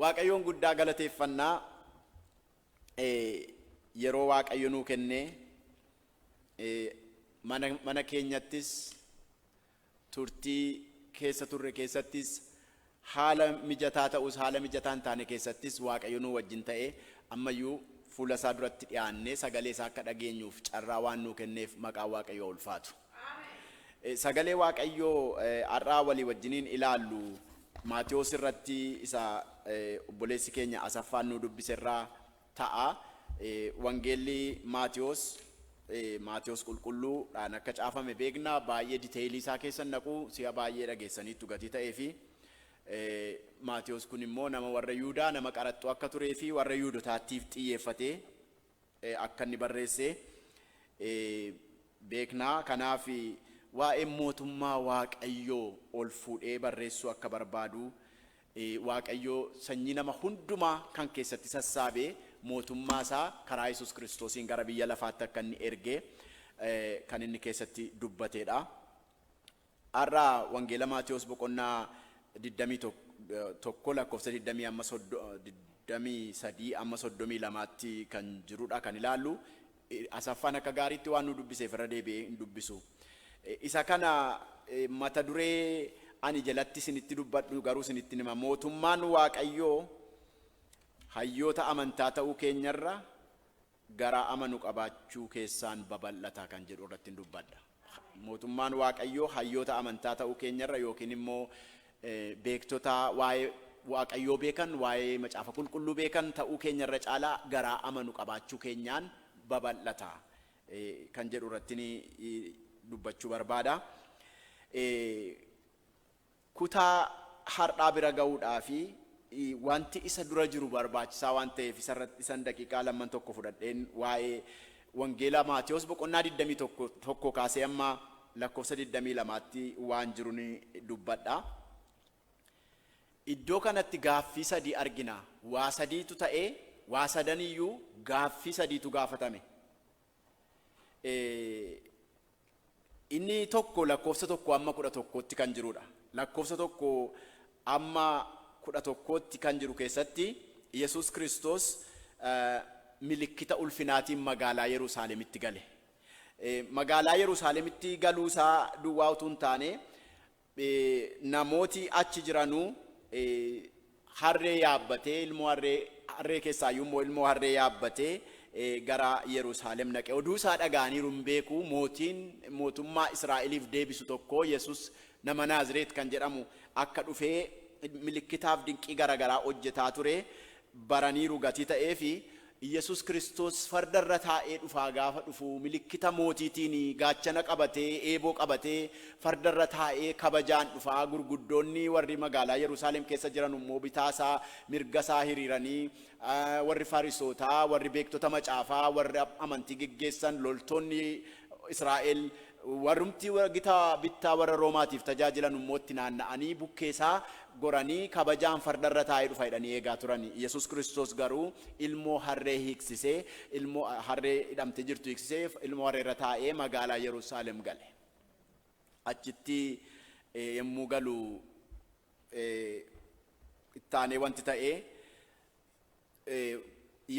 Waaqayyoon guddaa galateeffannaa yeroo Waaqayyo nuu kennee mana keenyattis turtii keessa turre keessattis haala mijataa ta'us haala mijataa hin taane keessattis Waaqayyo nuu wajjin ta'ee ammayyuu fuula isaa duratti dhiyaannee sagalee isaa akka dhageenyuuf carraa waan nuu kenneef maqaa Waaqayyoo ulfaatu. Sagalee Waaqayyoo har'aa walii wajjiniin ilaallu Maatiyos irratti isa obboleessi keenya Asaffaan nu dubbise irraa ta'a. Wangeelli Maatiyos qulqulluudhaan akka caafame beekna. Baay'ee diteelii isaa keessa naqu si'a baay'ee dhageessaniitu gatii ta'ee fi Maatiyos kun immoo nama warra Yihuudaa nama qaraxxuu akka turee fi warra Yihuudotaatiif xiyyeeffatee akka inni barreesse beekna. Kanaaf waa'ee mootummaa Waaqayyoo ol fuudhee barreessuu akka barbaadu Waaqayyoo sanyii nama hundumaa kan keessatti sassaabee mootummaa isaa karaa Yesuus Kiristoosiin gara biyya lafaatti akka inni ergee kan inni keessatti dubbateedha. Har'a Wangeela Maatiyos boqonnaa 21 lakkoofsa 20 amma 23 amma 32tti kan jirudha kan ilaallu. Asaffaan akka gaariitti waan nu dubbiseef irra deebi'ee hin dubbisu. Isa kana mata duree ani jalatti isinitti dubbadhu garuu isinitti hima. Mootummaan Waaqayyoo hayyoota amantaa ta'uu keenyarra gara amanu qabaachuu keessaan babal'ata kan jedhu irratti dubbadha. Mootummaan Waaqayyoo hayyoota amantaa ta'uu keenyarra yookiin immoo beektota waa'ee Waaqayyoo beekan waa'ee macaafa qulqulluu beekan ta'uu keenyarra caalaa gara amanu qabaachuu keenyaan babal'ata kan jedhu irratti dubbachuu barbaada. Kutaa har'aa bira ga'uudhaa fi wanti isa dura jiru barbaachisaa waan ta'eef isan daqiiqaa lamman tokko fudhadheen waa'ee Wangeela Maatiyos boqonnaa 21 kaasee amma lakkoofsa 22tti waan jiru ni dubbadha. Iddoo kanatti gaaffii sadii argina. Waa sadiitu ta'ee waa sadaniyyuu gaaffii sadiitu gaafatame. Inni tokko lakkoofsa tokko amma 11tti kan jirudha. Lakkoofsa tokko amma 11tti kan jiru keessatti Yesuus Kiristoos milikkita ulfinaatiin magaalaa Yerusaalemitti gale. Magaalaa Yerusaalemitti galuu isaa duwwaa utuu hin taane namooti achi jiranuu harree yaabbatee ilmoo harree keessaayyuu immoo ilmoo harree yaabbatee gara Yerusaalem naqe. Oduu isaa dhaga'aniiru hin beeku. Mootummaa Israa'eliif deebisu tokko Yesuus nama Naazreet kan jedhamu akka dhufee milikkitaaf dinqii garaagaraa hojjetaa ture baraniiru gatii ta'ee fi Yesuus Kiristoos fardarra taa'ee dhufaa gaafa dhufu milikkita mootiitiin gaachana qabatee eeboo qabatee fardarra taa'ee kabajaan dhufaa. Gurguddoonni warri magaalaa Yerusaalem keessa jiran immoo bitaasaa mirgasaa hiriiranii warri Farisootaa warri beektota macaafaa warri amantii geggeessan loltoonni Israa'el warrumti gitaa bittaa warra Roomaatiif tajaajilan immoo itti naanna'anii bukkeessaa goranii kabajaan fardarra taa'ee dhufa jedhanii eegaa turan. Yesuus Kiristoos garuu ilmoo harree hiiksisee ilmoo harree hidhamtee jirtu hiiksisee ilmoo harreerra taa'ee magaalaa Yerusaalem gale. Achitti yommuu galu ittaanee wanti ta'ee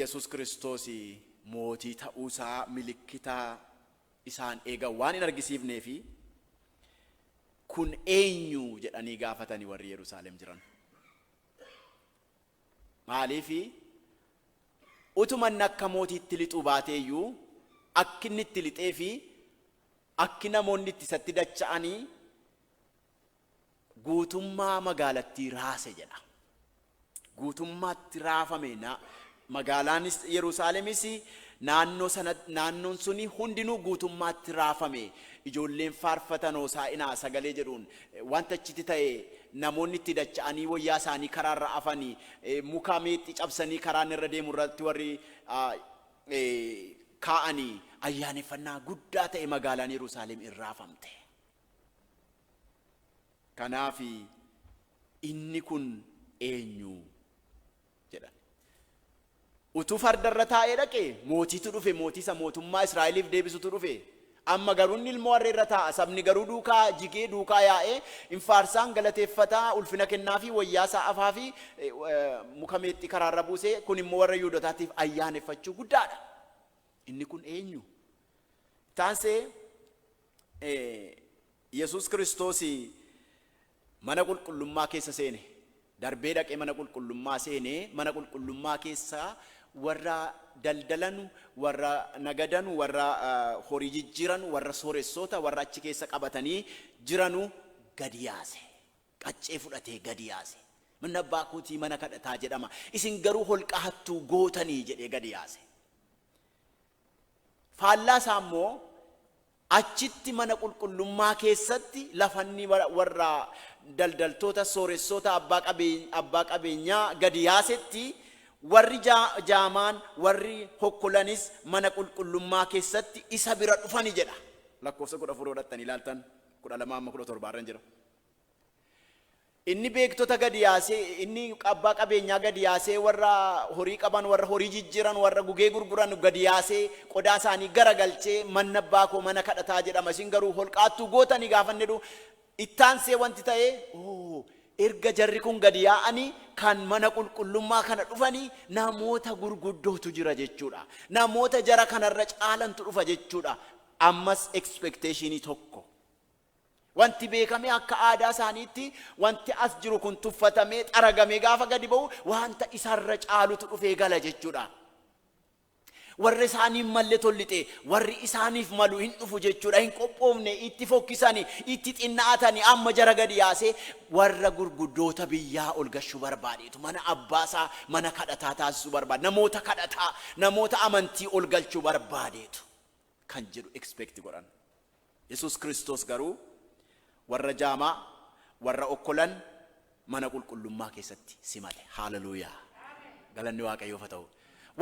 Yesuus Kiristoos mootii ta'uusaa milikkita isaan eegan waan hin argisiifneefi kun eenyu jedhanii gaafatanii warri Yerusaalem jiran. Maaliifi utuman akka mootiitti lixuu baateeyyuu akki inni itti lixee fi akki namoonni itti isatti dacha'anii guutummaa magaalattii raase jedha. Guutummaatti raafame magaalaanis Yerusaalemis naannoon suni hundinuu guutummaatti raafame. Ijoolleen faarfatan hosaa'inaa sagalee jedhuun wanta achitti ta'e namoonni itti dacha'anii wayyaa isaanii karaarra afanii muka meexxii cabsanii karaan irra deemu irratti warri kaa'anii ayyaaneffannaa guddaa ta'e magaalaan Yerusaalem irraafamte. Kanaaf inni kun eenyu jedhan. Utuu fardarra taa'ee dhaqe mootiitu dhufe mootii isa mootummaa Israa'eliif deebisutu dhufe. Amma garuu inni ilmoo harree irra taa'a. Sabni garuu duukaa jigee duukaa yaa'ee infaarsaan galateeffataa ulfina kennaa fi wayyaa isaa afaa fi muka meexxii karaarra buusee kun immoo warra Yihuudootaatiif ayyaaneffachuu guddaadha. Inni kun eenyu? Taansee Yesuus Kiristoos mana qulqullummaa keessa seene. Darbee dhaqee mana qulqullummaa seenee mana qulqullummaa keessaa warra daldalanu, warra nagadanu, warra horii jijjiiranu, warra sooressoota, warra achi keessa qabatanii jiranu gadi yaase. Qaccee fudhatee gadi yaase. Manni abbaa kootii mana kadhataa jedhama. Isin garuu holqa hattuu gootanii jedhee gadi yaase. Faallaa isaa immoo achitti mana qulqullummaa keessatti lafanni warra daldaltoota sooressoota abbaa qabeenyaa gadi yaasetti warri jaamaan warri hokkolanis mana qulqullummaa keessatti isa bira dhufani jedha. Lakkoofsa 14 godhatanii ilaaltan 12-17 irra jira. Inni beektota gadi yaasee, inni abbaa qabeenyaa gadi yaasee, warra horii qaban, warra horii jijjiiran, warra gugee gurguran gadi yaasee qodaa isaanii garagalchee manni abbaa koo mana kadhataa jedhama. Isin garuu holqaattuu gootanii gaafanne dhu ittaansee wanti ta'ee erga jarri kun gadi yaa'anii kan mana qulqullummaa kana dhufanii namoota gurguddootu jira jechuudha. Namoota jara kanarra caalantu dhufa jechuudha. Ammas expectationii tokko. Wanti beekame akka aadaa isaaniitti wanti as jiru kun tuffatamee xaragamee gaafa gadi ba'u wanta isarra caalutu dhufee gala jechuudha. Warri isaaniif malle tollite, warri isaaniif malu hin dhufu jechuudha. Hin qophoofne, itti fokkisanii, itti xinnaatanii amma jara gadi yaasee warra gurguddoota biyyaa ol gashuu barbaadeetu. Mana abbaasaa mana kadhataa taasisuu barbaade. Namoota kadhataa, namoota amantii ol galchuu barbaadeetu kan jedhu expect godhan. Yesuus Kiristoos garuu warra jaamaa, warra okkolan mana qulqullummaa keessatti simate. Haleluuyaa. Galanni Waaqayyoof haa ta'u.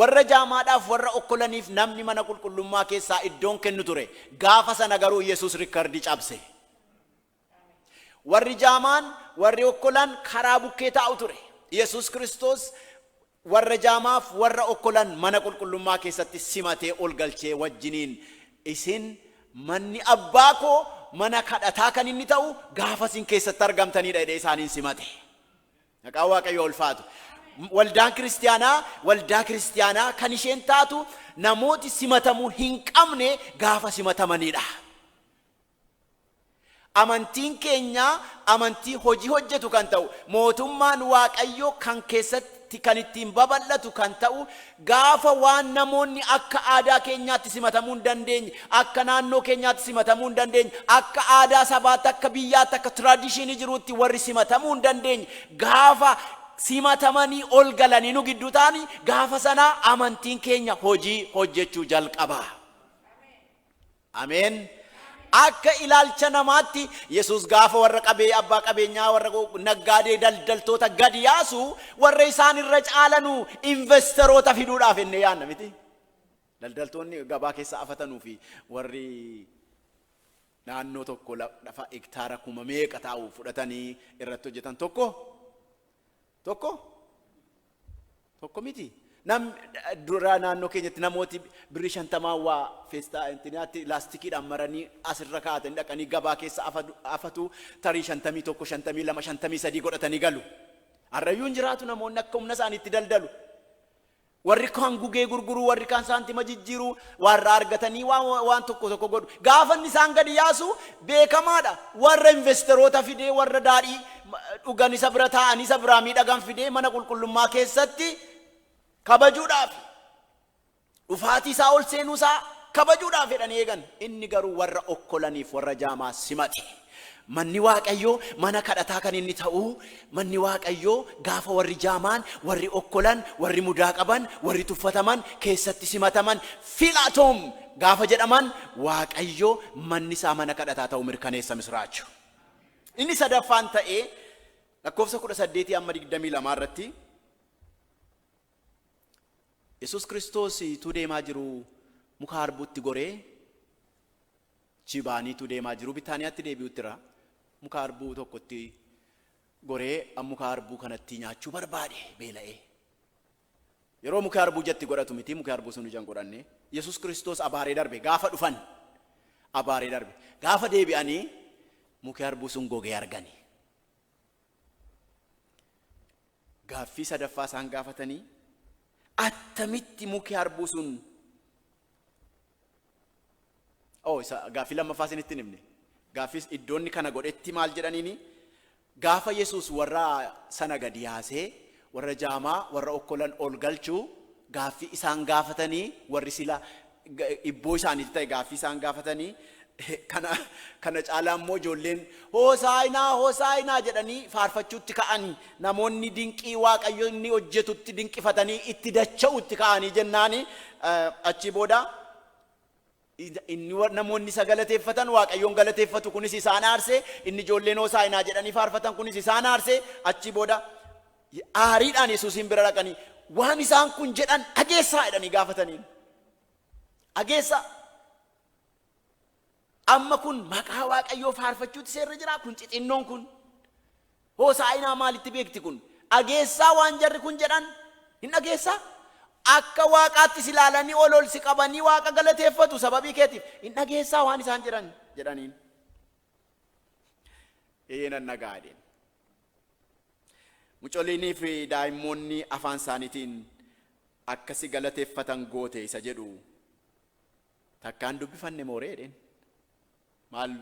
Warra jaamaadhaaf warra okkolaniif namni mana qulqullummaa keessaa iddoon kennu ture. Gaafa sana garuu Yesuus riikardii cabse. Warri jaamaan, warri okkolan karaa bukkee taa'u ture. Yesuus Kiristoos warra jaamaaf warra okkolan mana qulqullummaa keessatti simatee ol galchee wajjiniin isin manni abbaa koo mana kadhataa kan inni ta'u gaafa isin keessatti argamtanidha jedhee isaaniin simate. Maqaan Waaqayyoo ulfaatu. Waldaan kiristiyaanaa kan isheen taatu namooti simatamuu hin qabne gaafa simatamanidha. Amantiin keenya amantii hojii hojjetu kan ta'u, mootummaan Waaqayyoo kan keessatti kan ittiin babal'atu kan ta'u gaafa waan namoonni akka aadaa keenyaatti simatamuu hin dandeenye, akka naannoo keenyaatti simatamuu hin dandeenye, akka aadaa sabaatti, akka biyyaatti, akka tradishinii jiruutti warri simatamuu hin dandeenye gaafa simatamanii ol galanii nu gidduu ta'anii gaafa sanaa amantiin keenya hojii hojjechuu jalqaba. Ameen. Akka ilaalcha namaatti Yesuus gaafa warra abbaa qabeenyaa, warra naggaadee daldaltoota gadi yaasu warra isaan irra caalanu investeroota fiduudhaaf inni yaanna miti. Daldaltoonni gabaa keessa afatanuu fi warri naannoo tokko lafa hektaara 1,000 taa'u fudhatanii irratti hojjetan tokko miti. Dura naannoo keenyatti namooti birrii 50 waa feestaa intinaatti laastikiidhaan maranii asirra kaa'atanii dhaqanii gabaa keessa afatu tarii 51, 52, 53 godhatanii galu. Harrayyuun jiraatu namoonni akka humna isaaniitti daldalu. Warri kaan gugee gurguruu, warri kaan saantima jijjiiruu, warra argatanii waan tokko godhu. Gaafa isaan gadi yaasu beekamaadha. Warra investeroota fidee, warra daadhii dhugan isa bira taa'anii isa biraa miidhagan fidee mana qulqullummaa keessatti kabajuudhaaf, dhufaatii isaa ol seenuu isaa kabajuudhaaf jedhanii eegan. Inni garuu warra okkolaniif warra jaamaa simate. Manni Waaqayyoo mana kadhataa kan inni ta'u, manni Waaqayyoo gaafa warri jaamaan, warri okkolan, warri mudaa qaban, warri tuffataman keessatti simataman filatoom gaafa jedhaman Waaqayyoo manni isaa mana kadhataa ta'u mirkaneessa misraachu. Inni sadaffaan ta'ee lakkoofsa 18-22 irratti Yesuus Kiristoos tu deemaa jiru muka harbuutti goree jibaaniitu deemaa jiru. Bitaaniyaatti deebi'uttira. Muka harbuu tokkotti goree muka harbuu kanatti nyaachuu barbaade beela'ee. Yeroo muka harbuu jatti godhatu miti, muka harbuu sun ijaan godhanne. Yesuus Kiristoos abaaree darbe gaafa dhufan abaaree darbe. Gaafa deebi'anii muki harbuu sun gogee argani. Gaaffii sadaffaa isaan gaafatanii attamitti muki harbuu sun gaaffii lammaffaa isinitti himne. Gaaffii iddoonni kana godhetti maal jedhaniini gaafa Yesuus warra sana gadi yaasee warra jaamaa warra okkolan ol galchuu gaaffii isaan gaafatanii warri sila ibboo isaaniitti ta'e gaaffii isaan gaafatanii kana caalaa immoo ijoolleen hoosaayinaa jedhanii faarfachuutti ka'anii namoonni dinqii Waaqayyo inni hojjetutti dinqifatanii itti dacha'utti ka'anii jennaani achi booda inni namoonni isa galateeffatan Waaqayyoon galateeffatu kunis isaan aarse inni ijoolleen hoosaayinaa jedhanii faarfatan kunis isaan aarse achi booda aariidhaan Yesuusin bira dhaqanii waan isaan kun jedhan dhageessaa jedhanii gaafatanii dhageessaa amma kun maqaa Waaqayyoo faarfachuutti seerra jira kun xixinnoon kun hoosaayinaa maalitti beekti kun dhageessaa waan jarri kun jedhan hin dhageessaa akka Waaqaatti silaalanii ol si qabanii Waaqa galateeffatu sababii keetiif hin dhageessaa waan isaan jedhaniin nan nagaadeen mucooliinii fi daa'immoonni afaan isaaniitiin akkasi galateeffatan goote isa jedhu takkaan dubbifanne mooreedheen maal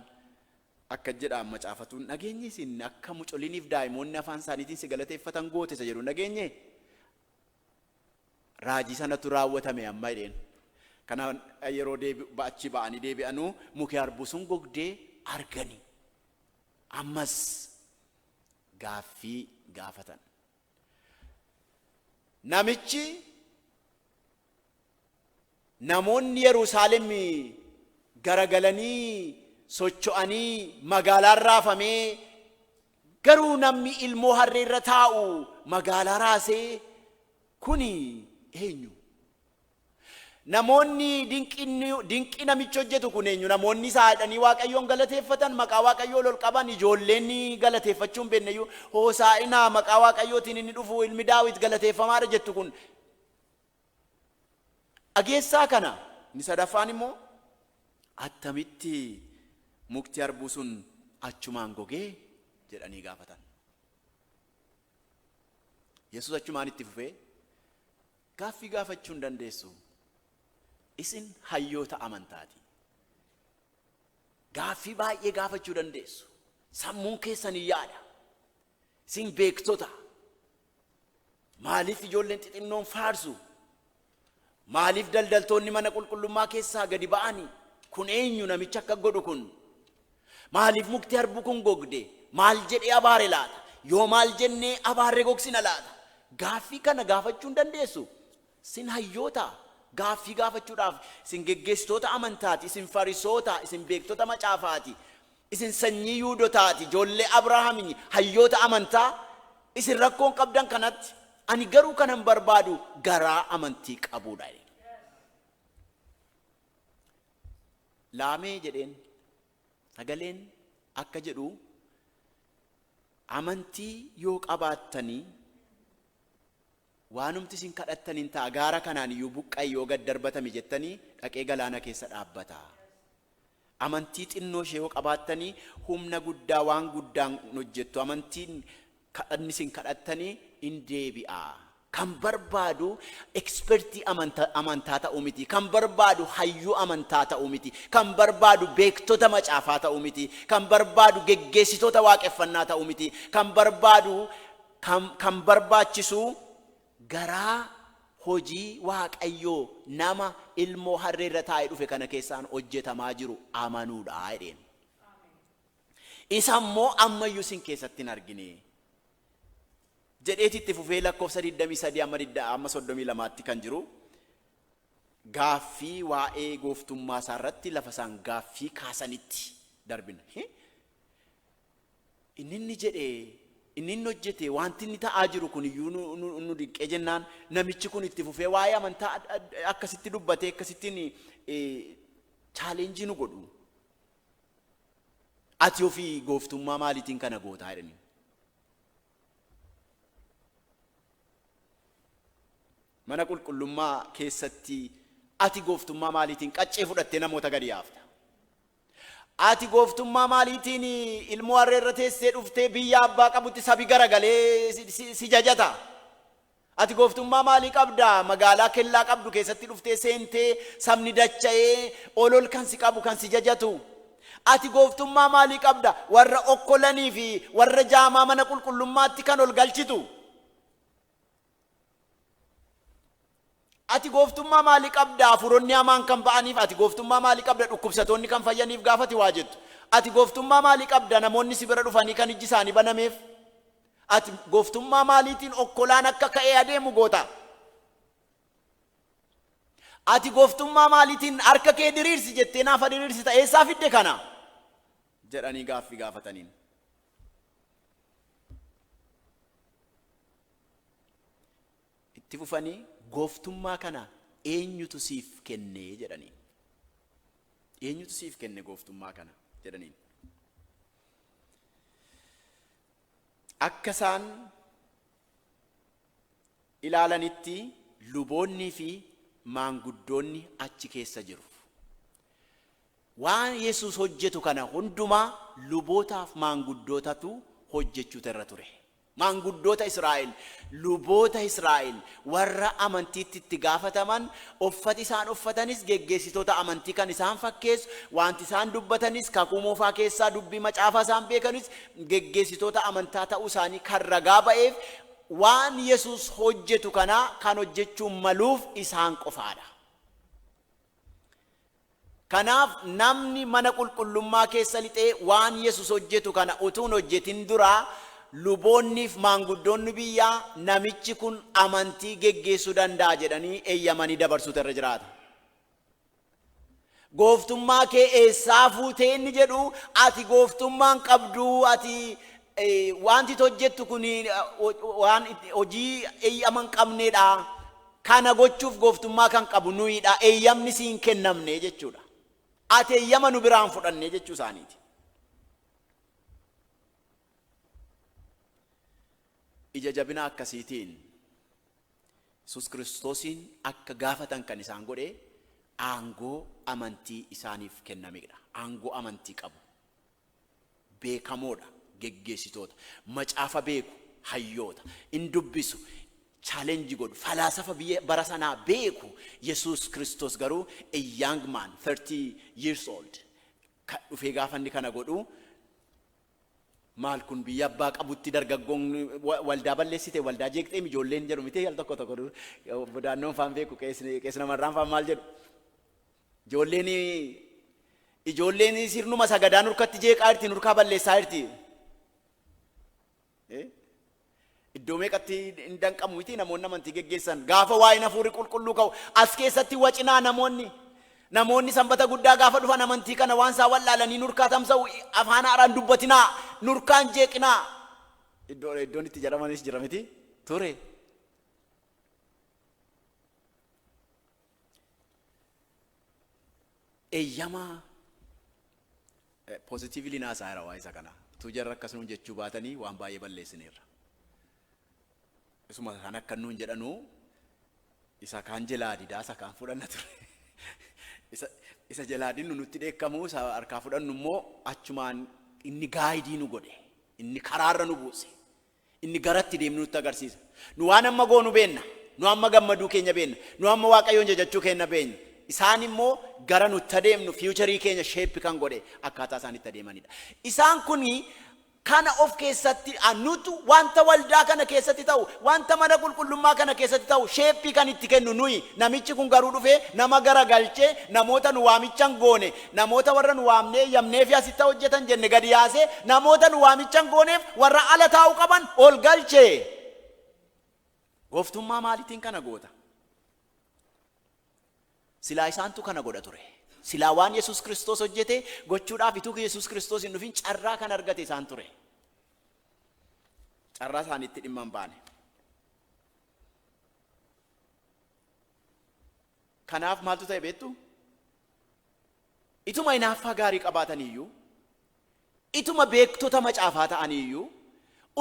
akka jedhaan macaafatuun dhageenye isin akka mucooliiniif daa'immoonni afaan isaaniitiin si galateeffatan goote isa jedhu dhageenye raajii sanatu raawwatame amma jedheen kana yeroo achi ba'anii deebi'anuu muki harbuu sun gogdee arganii ammas gaaffii gaafatan namichi namoonni Yerusaalem garagalanii socho'anii magaalaan raafamee garuu namni ilmoo harree irra taa'u magaalaa raasee kuni eenyu namoonni dinqii namichi hojjetu kun eenyu namoonni saadhanii Waaqayyoon galateeffatan maqaa Waaqayyoo ol qaban ijoolleen galateeffachuun bennayyuu hoosaa'inaa maqaa Waaqayyootiin inni dhufu ilmi Daawit galateeffamaadha jettu kun dhageessaa kana inni sadaffaan immoo attamitti mukti harbuu sun achumaan gogee jedhanii gaafatan. Yesuus achumaan itti fufee gaaffii gaafachuu hin dandeessu. Isin hayyoota amantaati. Gaaffii baay'ee gaafachuu dandeessu. Sammuun keessanii yaada. Isin beektota. Maaliif ijoolleen xixinnoon faarsu? Maaliif daldaltoonni mana qulqullummaa keessaa gadi ba'anii? Kun eenyu namicha akka godhu kun? Maaliif mukti harbuu kun gogde? Maal jedhee abaare laata? Yoo maal jennee abaarre gogsina laata? Gaaffii kana gaafachuu hin dandeessu. Isin hayyoota. Gaaffii gaafachuudhaaf isin geggeessitoota amantaati, isin farisoota, isin beektota macaafaati, isin sanyii Yihuudootaati, ijoollee Abrahaamii, hayyoota amantaa, isin rakkoon qabdan kanatti ani garuu kanan barbaadu garaa amantii qabuudha. Laamee jedheen sagaleen akka jedhu amantii yoo qabaattanii waanumti isin kadhattaniin ta'a gaara kanaan iyyuu buqqa'e yoo gad darbatame jettanii dhaqee galaana keessa dhaabbata. Amantii xinnoo ishee yoo qabaattanii humna guddaa waan guddaan hojjettu. Amantiin kadhanni isin kadhattanii hin deebi'a. Kan barbaadu ekspertii amantaa ta'uu miti. Kan barbaadu hayyuu amantaa ta'uu miti. Kan barbaadu beektota macaafaa ta'uu miti. Kan barbaadu geggeessitoota waaqeffannaa ta'uu miti. Kan barbaadu kan barbaachisu garaa hojii Waaqayyoo nama ilmoo harree irra taa'ee dhufe kana keessaan hojjetamaa jiru amanuudha jedheen. Isa immoo ammayyuu isin keessatti hin argine. Jedheetitti fufee lakkoofsa 23 amma 32tti kan jiru gaaffii waa'ee gooftummaa isaa irratti lafa isaan gaaffii kaasanitti darbina. Inni jedhee inni hojjete wanti inni ta'aa jiru kun iyyuu nu dinqee jennaan namichi kun itti fufee waa'ee amantaa akkasitti dubbatee akkasittiin chaalenjii nu godhu. Ati ofii gooftummaa maaliitiin kana gootaa jedhani. Mana qulqullummaa keessatti ati gooftummaa maaliitiin qaccee fudhattee namoota gadi yaafta. ati gooftummaa maaliitiin ilmoo harree irra teessee dhuftee biyya abbaa qabutti sabi garagalee si jajata? Ati gooftummaa maalii qabda? Magaalaa kellaa qabdu keessatti dhuftee seentee sabni dacha'ee olol kan si qabu kan si jajatu. Ati gooftummaa maalii qabda? Warra okkolanii fi warra jaamaa mana qulqullummaatti kan ol galchitu. Ati gooftummaa maalii qabda? Hafuuronni hamaan kan ba'aniif. Ati gooftummaa maalii qabda? Dhukkubsatoonni kan fayyaniif gaafati waa jettu. Ati gooftummaa maalii qabda? Namoonni si bira dhufanii kan iji isaanii banameef. Ati gooftummaa maaliitiin okkolaan akka ka'ee adeemu goota? Ati gooftummaa maaliitiin harka kee diriirsi jettee naafa diriirsi ta'eessaa fidde kana? Jedhanii gaaffii gaafataniin. Itti fufanii gooftummaa kana eenyutu siif kenne jedhanii. Eenyutu siif kenne gooftummaa kana jedhanii. Akka isaan ilaalanitti luboonnii fi maanguddoonni achi keessa jiru. Waan Yesuus hojjetu kana hundumaa lubootaaf maanguddootatu hojjechuutu irra ture. Maanguddoota Israa'el, luboota Israa'el warra amantiitti itti gaafataman, uffati isaan uffatanis geggeessitoota amantii kan isaan fakkeessu, wanti isaan dubbatanis kakuu moofaa keessaa dubbii macaafaa isaan beekanis geggeessitoota amantaa ta'uu isaanii kan ragaa ba'eef waan Yesuus hojjetu kana kan hojjechuu maluuf isaan qofaadha. Kanaaf namni mana qulqullummaa keessa lixee waan Yesuus hojjetu kana utuun hojjetin duraa luboonniif maanguddoonni biyyaa namichi kun amantii geggeessuu danda'a jedhanii eeyyamanii dabarsuutu irra jiraata. Gooftummaa kee eessaa fuutee inni jedhu ati gooftummaan qabduu ati wanti hojjettu kun waan hojii eeyyaman qabneedha. Kana gochuuf gooftummaa kan qabu nuyidha. Eeyyamni siin kennamne jechuudha. Ati eeyyama nu biraan fudhanne jechuu isaaniiti. Ija jabina akkasiitiin Yesuus Kiristoosiin akka gaafatan kan isaan godhe aangoo amantii isaaniif kennamedha. Aangoo amantii qabu. Beekamoodha geggeessitoota. Macaafa beeku hayyoota. In dubbisu challenge godhu falaasafa bara sanaa beeku. Yesuus Kiristoos garuu a young man 30 years old dhufee gaafanni kana godhu. Maal kun biyya abbaa qabutti dargaggoon waldaa balleessite waldaa jeeqxee ijoolleen jedhu miti al tokko daannoon faan beeku qeesna marraan faan maal jedhu ijoolleen sirnuma sagadaa nurkatti jeeqaa jirti nurkaa balleessaa jirti iddoo meeqatti hin danqamu miti namoonni amantii geggeessan gaafa waa'ee hafuurri qulqulluu ka'u as keessatti wacinaa namoonni sanbata guddaa gaafa dhufan amantii kana waan isaa wallaalanii nurkaa tamsa'u afaan haaraan dubbatinaa nurkaan jeeqinaa iddoon itti jedhamanis jira miti ture. Eeyyama positively naasaa jira waa isa kana tu jarra akkasuma jechuu baatanii waan baay'ee balleessineerra. Isuma kan akka nuun jedhanu isa kaan jelaadiidhaa isa kaan fudhanna ture. Isa jelaadiin nutti dheekkamu isa harkaa fudhannu immoo achumaan inni gaayidii nu godhe inni karaarra nu buuse inni garatti deemnu nutti agarsiisa. Nu waan amma goonu beenna nu amma gammaduu keenya beenna nu amma waaqayyoon jajachuu keenya beenna. Isaan immoo gara nutti adeemnu fiicharii keenya sheeppi kan godhe akkaataa isaanitti adeemanidha. Isaan kuni kana of keessatti nutu wanta waldaa kana keessatti ta'u wanta mana qulqullummaa kana keessatti ta'u sheeppi kan itti kennu nuyi. Namichi kun garuu dhufee nama gara galchee namoota nu waamichan goone namoota warra nu waamnee yamneef asitti hojjetan jenne gadi yaasee namoota nu waamichan gooneef warra ala taa'u qaban ol galchee. Gooftummaa maaliitiin kana goota? Silaa isaantu kana godha ture. Silaa waan Yesuus Kiristoos hojjete gochuudhaaf ituu Yesuus Kiristoos hin dhufin carraa kan argate isaan ture. Carraa isaaniitti dhimma hin baane. Kanaaf maaltu ta'e beektu? Ituma hinaaffaa gaarii qabaataniyyuu, ituma beektota macaafaa ta'aniyyuu,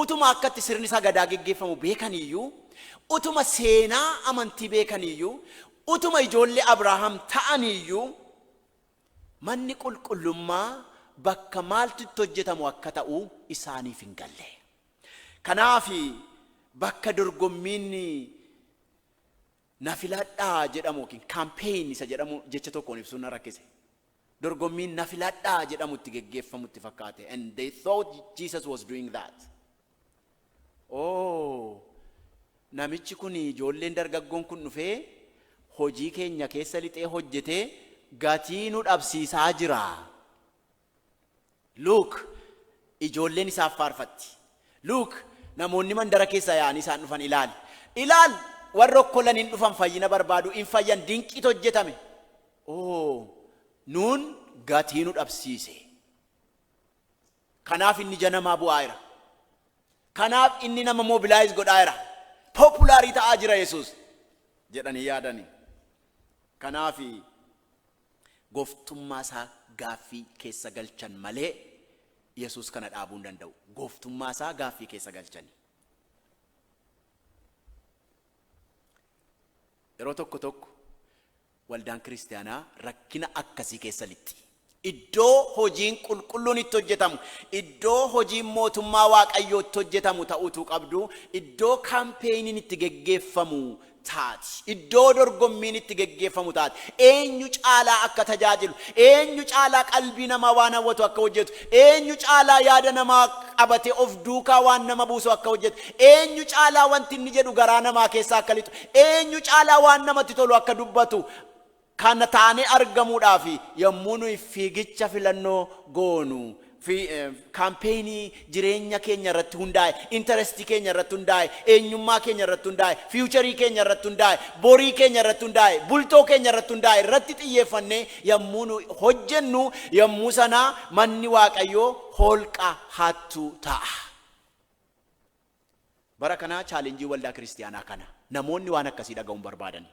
utuma akkatti sirni sagadaa geggeeffamu beekaniyyuu, utuma seenaa amantii beekaniyyuu, utuma ijoollee Abrahaam ta'aniyyuu manni qulqullummaa bakka maaltu itti hojjetamu akka ta'u isaaniif hin galle. Kanaaf bakka dorgommiin na filadhaa jedhamu yookiin kaampeen isa jedhamu jecha tokkoon ibsuun na rakkise. Dorgommiin na filadhaa jedhamu itti geggeeffamutti fakkaate. And they thought Jesus was doing that. Oh, namichi kun ijoolleen dargaggoon kun dhufee hojii keenya keessa lixee hojjetee gatii nu dhabsiisaa jira. Look, ijoolleen isaaf faarfatti. Look, namoonni mandara keessa yaa'anii isaan dhufan ilaali. Ilaali, warra okkolan hin dhufan fayyina barbaadu, hin fayyan dinqiitu hojjetame. Oh, nuun gatii nu dhabsiise. Kanaaf inni ija namaa bu'aa jira. Kanaaf inni nama mobilaayiz godhaa jira. Populaarii ta'aa jira Yesuus jedhanii yaadanii. Kanaaf gooftummaa isaa gaaffii keessa galchan malee Yesuus kana dhaabuu hin danda'u. Gooftummaa isaa gaaffii keessa galchanii. Yeroo tokko tokko waldaan kiristaanaa rakkina akkasii keessa lixxi. Iddoo hojiin qulqulluun itti hojjetamu, iddoo hojiin mootummaa Waaqayyoo itti hojjetamu ta'uutu qabdu, iddoo kaampeenin itti geggeeffamu taati, iddoo dorgommiin itti geggeeffamu taati. Eenyu caalaa akka tajaajilu, eenyu caalaa qalbii namaa waan hawwatu akka hojjetu, eenyu caalaa yaada namaa qabate of duukaa waan nama buusu akka hojjetu, eenyu caalaa wanti inni jedhu garaa namaa keessaa akka lixu, eenyu caalaa waan namatti tolu akka dubbatu. Kana taanee argamuudhaaf yommuu nuyi fiigicha filannoo goonu kaampeenii jireenya keenya irratti hundaa'e, intarestii keenya irratti hundaa'e, eenyummaa keenya irratti hundaa'e, fiicharii keenya irratti hundaa'e, borii keenya irratti hundaa'e, bultoo keenya irratti hundaa'e irratti xiyyeeffannee yommuu nu hojjennu yommuu sana manni Waaqayyoo holqa hattuu ta'a. Bara kana chaalenjii waldaa kiristaanaa kana namoonni waan akkasii dhaga'uun barbaadan.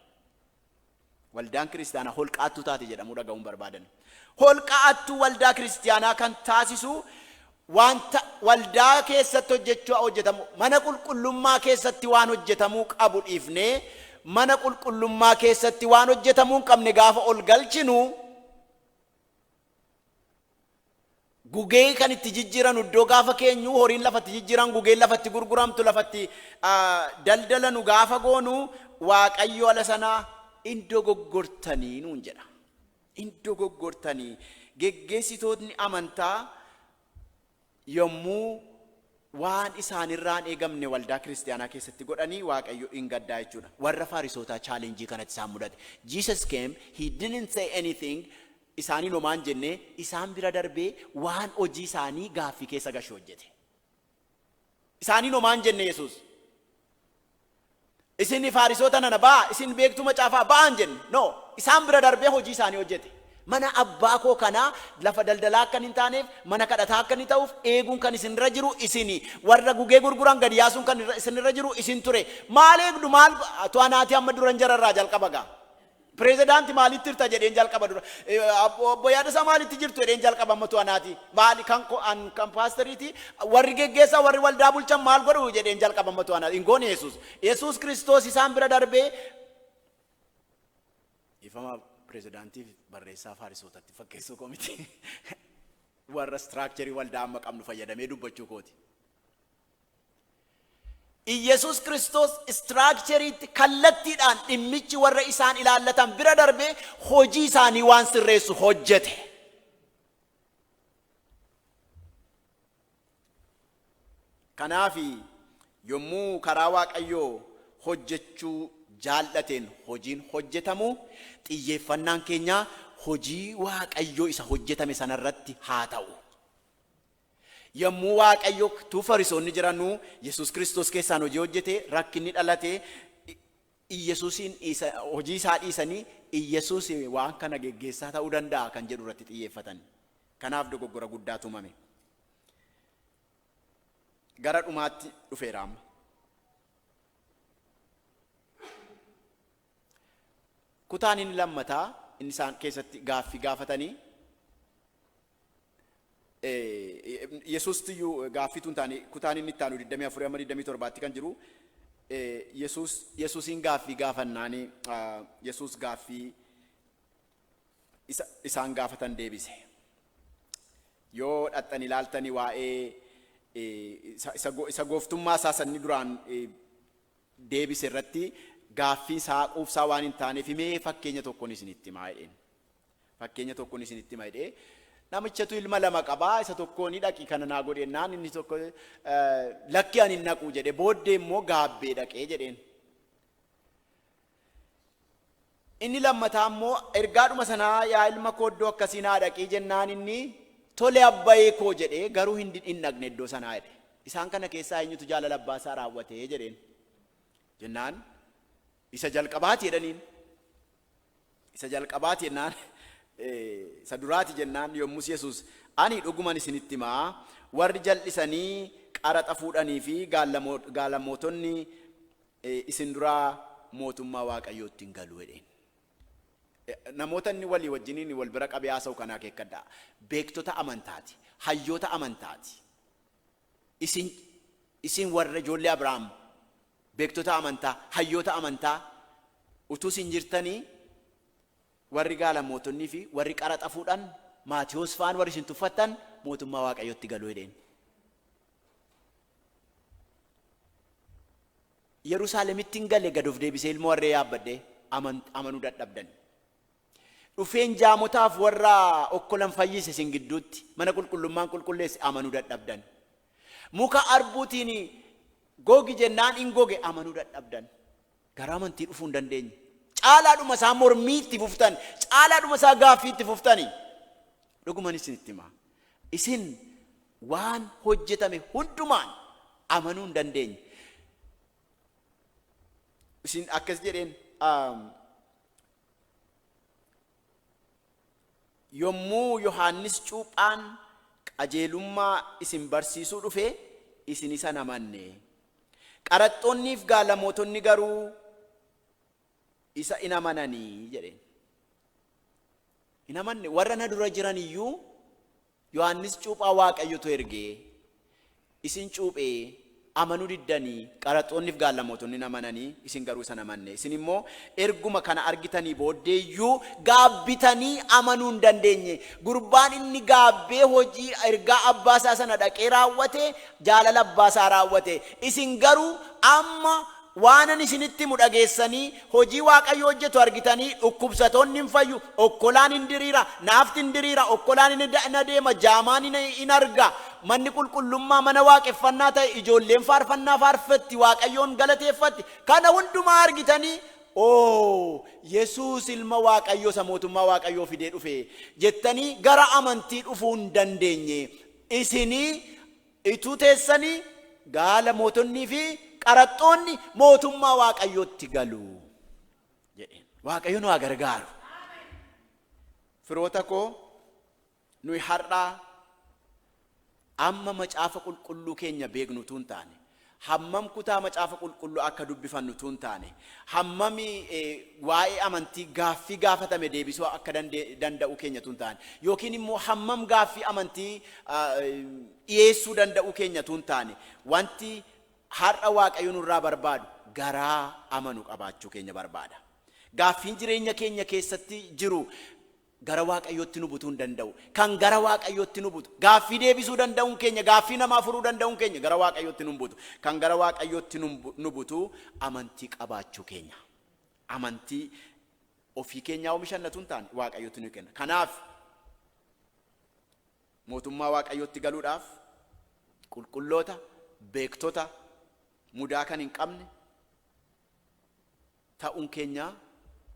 Waldaan kiristaanaa holqaattuu taate jedhamu dhaga'uun barbaadan. Holqaattuu waldaa kiristaanaa kan taasisu wanta waldaa keessatti hojjetamu, mana qulqullummaa keessatti waan hojjetamuu qabu dhiifnee mana qulqullummaa keessatti waan hojjetamuu hin qabne gaafa ol galchinu gugee kan itti jijjiiran iddoo gaafa keenyu horiin lafatti jijjiiran gugeen lafatti gurguramtu lafatti daldalanu gaafa goonu Waaqayyo ala sanaa iddoo goggortanii nuun jedha. Iddoo goggortanii geggeessitootni amantaa yommuu waan isaanirraan eegamne waldaa kiristaanaa keessatti godhanii Waaqayyo hin gaddaa jechuudha. Warra Fariisotaa chaalenjii kanatti isaan mudate. Jesus came, he didn't say anything. Isaanii nomaan jenne isaan bira darbee waan hojii isaanii gaaffii keessa gashu hojjete. Isaanii nomaan jenne Yesuus. Isin Fariisota nana baa, isin beektuu macaafaa ba'an jenne. No, isaan bira darbee hojii isaanii hojjete. Mana abbaa koo kana lafa daldalaa akka hin taaneef, mana kadhataa akka hin ta'uuf eeguun kan isinirra jiru isini. Warra gugee gurguran gad yaasuun kan isinirra jiru isin ture. Maal eegdu maal to'anaati amma duran jararraa jalqaba gaa. Pireezidaanti maalitti hirta jedheen jalqaba dura. Obbo Yaadasaa maalitti jirtu jedheen jalqaba amma to'anaati. Maali kan paasteriiti warri geggeessaa warri waldaa bulchan maal godhu jedheen jalqaba amma to'anaati. Ingoon Yesuus. Yesuus Kiristoos isaan bira darbee ifama pireezidaantiif barreessaa Fariisotatti fakkeessuu komiti. Warra istiraakcharii waldaa amma qabnu fayyadamee dubbachuu kooti. Yesuus Kiristoos istiraakchariitti kallattiidhaan dhimmichi warra isaan ilaallatan bira darbee hojii isaanii waan sirreessu hojjete. Kanaaf yommuu karaa Waaqayyoo hojjechuu jaallateen hojiin hojjetamu xiyyeeffannaan keenya hojii Waaqayyoo isa hojjetame sanarratti haa ta'u. Yommuu Waaqayyo tu Fariisonni jiranuu Yesuus Kiristoos keessaan hojii hojjete rakkinni dhalate Yesuusin hojii isaa dhiisanii Yesuus waan kana geggeessaa ta'uu danda'a kan jedhu irratti xiyyeeffatan. Kanaaf dogoggora guddaatu uumame. Gara dhumaatti dhufeera amma. Kutaan inni lammataa inni isaan keessatti gaaffii gaafatanii Yesuus tiyyuu gaaffituu hin taane kutaan inni itti aanu 24 amma 27tti kan jiru Yesuusin gaaffii gaafannaani Yesuus gaaffii isaan gaafatan deebise. yoo dhaqxan ilaaltanii waa'ee isa gooftummaa isaa sanni duraan deebise irratti gaaffii isaa quufsaa waan hin taaneef mee fakkeenya tokkoon isinitti himaa jedheen. Fakkeenya tokkoon isinitti himaa jedhee namichatu ilma lama qabaa, isa tokkoon dhaqi kana naa godhennaan inni tokko lakki ani hin naqu jedhe, booddee immoo gaabbee dhaqee jedheen. Inni lammataa immoo ergaadhuma sanaa yaa ilma koo iddoo akkasii naa dhaqii jennaan inni tole abbayee koo jedhee garuu hin dhaqne iddoo sanaa jedhe. Isaan kana keessaa eenyutu jaalala abbaa isaa raawwatee jedheen jennaan isa jalqabaati jedhaniin. Isa jalqabaati jennaan isa duraati jennaan yommus Yesuus ani dhuguman isinitti himaa warri jal'isanii qaraxa fuudhanii fi gaalamootonni isin duraa mootummaa Waaqayyootti hin galu jedheen. Namoota inni walii wajjiniin wal bira qabee haasa'u kana akeekkadhaa. Beektota amantaati, hayyoota amantaati. Isin warra ijoollee Abrahaam beektota amantaa, hayyoota amantaa utuu isin jirtanii warri gaalamootonnii fi warri qaraxa fuudhan Maatiyos faan warri isin tuffattan mootummaa Waaqayyootti galuu jedheen. Yerusaalemitti hin galle gad of deebisee ilmoo harree yaabbadhee amanuu dadhabdan. Dhufeen jaamotaaf warra okkolan fayyise isin gidduutti mana qulqullummaan qulqulleesse amanuu dadhabdan. Muka arbuutiin gogi jennaan hin goge amanuu dadhabdan. Gara amantii dhufuu hin dandeenye. Caalaadhuma isaa mormii itti fuftan, caalaadhuma isaa gaaffii itti fuftanii. Dhuguman isinitti himaa. Isin waan hojjetame hundumaan amanuu hin dandeenye. Isin akkas jedheen yommuu Yohaannis cuuphaan qajeelummaa isin barsiisuu dhufe isin isa hin amanne. Qaraxxoonniif gaalamootonni garuu isa hin amananii jedheen. Hin amanne warra na dura jiran iyyuu Yohaannis cuuphaa Waaqayyotu ergee isin cuuphee amanuu diddanii qaraxxoonniif gaalamootonni amananii isin garuu isa hin amanne. Isin immoo erguma kana argitanii booddeeyyuu gaabbitanii amanuu hin dandeenye. Gurbaan inni gaabbee hojii ergaa abbaasaa sana dhaqee raawwate jaalala abbaasaa raawwate. Isin garuu amma waanan isinitti himu dhageessanii hojii Waaqayyo hojjetu argitanii dhukkubsatoonni hin fayyu, okkolaan hin diriira, naafti hin diriira, okkolaan hin adeema, jaamaan hin arga. Manni qulqullummaa mana waaqeffannaa ta'e ijoolleen faarfannaa faarfatti, Waaqayyoon galateeffatti. Kana hundumaa argitanii Yesuus ilma Waaqayyoo isa mootummaa Waaqayyoo fidee dhufe jettanii gara amantii dhufuu hin dandeenye. Isinii ituu teessanii gaalamootonnii fi qaraxxoonni mootummaa Waaqayyootti galu jedheen. Waaqayyo nu haa gargaaru. Firoota koo nuyi har'aa amma macaafa qulqulluu keenya beeknu tuun taane, hammam kutaa macaafa qulqulluu akka dubbifannu tuun taane, hammam waa'ee amantii gaaffii gaafatame deebisuu akka danda'u keenya tuun taane, yookiin immoo hammam gaaffii amantii dhiyeessuu danda'u keenya tuun taane, wanti har'a Waaqayyo nurraa barbaadu garaa amanu qabaachuu keenya barbaada. Gaaffiin jireenya keenya keessatti jiru gara Waaqayyootti nu butuu hin danda'u. Kan gara Waaqayyootti nu butu gaaffii deebisuu danda'uun keenya, gaaffii namaa furuu danda'uun keenya gara Waaqayyootti nu butu. Kan gara Waaqayyootti nu butu amantii qabaachuu keenya. Amantii ofii keenyaa oomishannatu hin taane Waaqayyootti nu kenna. Kanaaf mootummaa Waaqayyootti galuudhaaf qulqulloota, beektota, mudaa kan hin qabne ta'uun keenya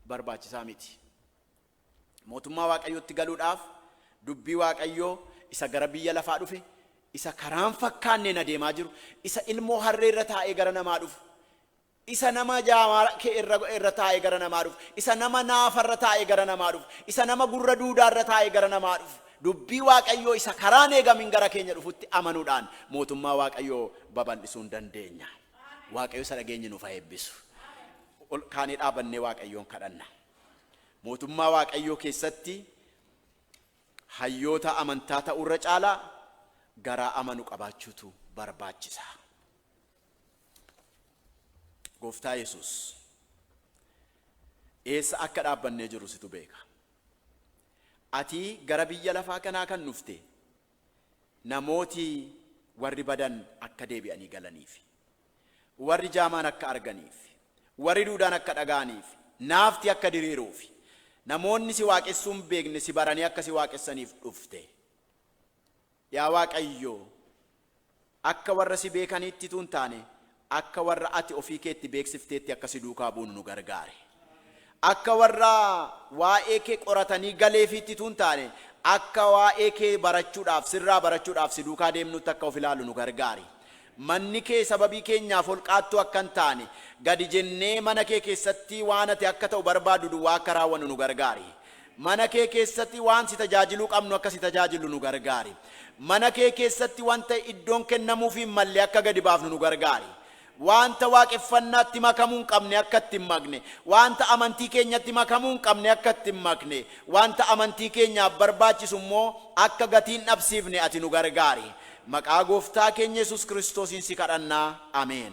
barbaachisaa miti. Mootummaa Waaqayyootti galuudhaaf dubbii Waaqayyoo isa gara biyya lafaa dhufe, isa karaan fakkaanneen adeemaa jiru, isa ilmoo harree irra taa'ee gara namaa dhufu, isa nama jaamaa irra taa'ee gara namaa dhufu, isa nama naafa irra taa'ee gara namaa dhufu, isa nama gurra duudaa irra taa'ee gara namaa dhufu. Dubbii Waaqayyoo isa karaan eegamin gara keenya dhufutti amanuudhaan mootummaa Waaqayyoo babal'isuu hin dandeenya. Waaqayyo isa dhageenye nuuf haa eebbisu. Kaanee dhaabannee Waaqayyoon kadhanna. Mootummaa Waaqayyoo keessatti hayyoota amantaa ta'urra caalaa garaa amanu qabaachuutu barbaachisa. Gooftaa Yesuus eessa akka dhaabbannee jiru situ beeka. Ati gara biyya lafaa kanaa kan dhufte namooti warri badan akka deebi'anii galaniif, warri jaamaan akka arganiif, warri duudaan akka dhaga'aniif, naafti akka diriiruuf, namoonni si waaqessuun beekne si baranii akka si waaqessaniif dhufte. Yaa Waaqayyo, akka warra si beekaniitti tun taane akka warra ati ofii keetti beeksifteetti akka si duukaa buunu nu gargaare. Akka warra waa'ee kee qoratanii galeefiitti tun taane akka waa'ee kee barachuudhaaf sirraa barachuudhaaf si duukaa deemnutti akka of ilaalu nu gargaari. Manni kee sababii keenyaaf holqaattuu akka hin taane gadi jennee mana kee keessatti waan ati akka ta'u barbaadu duwwaa akka raawwannu nu gargaari. Mana kee keessatti waan si tajaajiluu qabnu akka si tajaajilu nu gargaari. Mana kee keessatti wanta iddoon kennamuufi mallee akka gadi baafnu nu gargaari. Wanta waaqeffannaatti makamuu hin qabne akka itti hin makne, wanta amantii keenyatti makamuu hin qabne akka itti hin makne, wanta amantii keenyaaf barbaachisu immoo akka gatiin dhabsiifne ati nu gargaari. Maqaa Gooftaa keenya Yesuus Kiristoosiin si kadhannaa. Ameen.